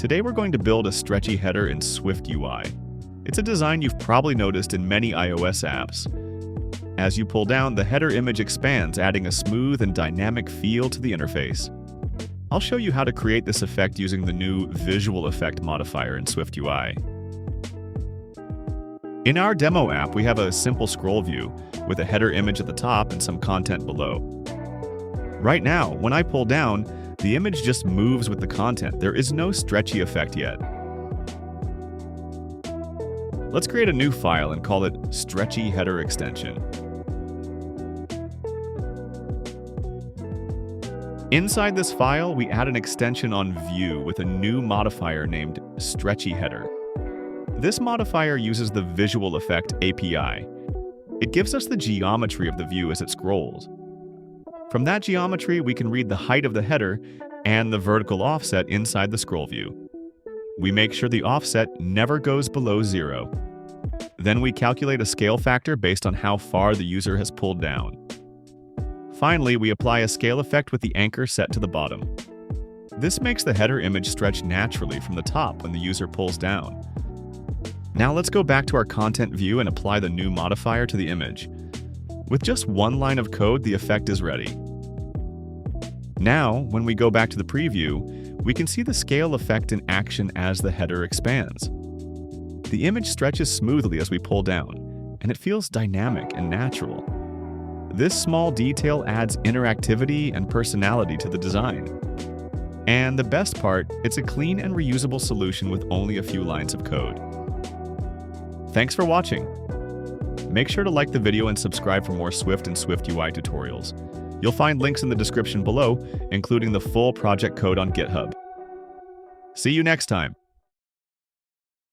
Today we're going to build a stretchy header in SwiftUI. It's a design you've probably noticed in many iOS apps. As you pull down, the header image expands, adding a smooth and dynamic feel to the interface. I'll show you how to create this effect using the new visualEffect modifier in SwiftUI. In our demo app, we have a simple scroll view with a header image at the top and some content below. Right now, when I pull down, the image just moves with the content. There is no stretchy effect yet. Let's create a new file and call it Stretchy Header Extension. Inside this file, we add an extension on View with a new modifier named Stretchy Header. This modifier uses the visualEffect API. It gives us the geometry of the view as it scrolls. From that geometry, we can read the height of the header and the vertical offset inside the scroll view. We make sure the offset never goes below 0. Then we calculate a scale factor based on how far the user has pulled down. Finally, we apply a scale effect with the anchor set to the bottom. This makes the header image stretch naturally from the top when the user pulls down. Now let's go back to our content view and apply the new modifier to the image. With just one line of code, the effect is ready. Now, when we go back to the preview, we can see the scale effect in action as the header expands. The image stretches smoothly as we pull down, and it feels dynamic and natural. This small detail adds interactivity and personality to the design. And the best part, it's a clean and reusable solution with only a few lines of code. Thanks for watching. Make sure to like the video and subscribe for more Swift and SwiftUI tutorials. You'll find links in the description below, including the full project code on GitHub. See you next time.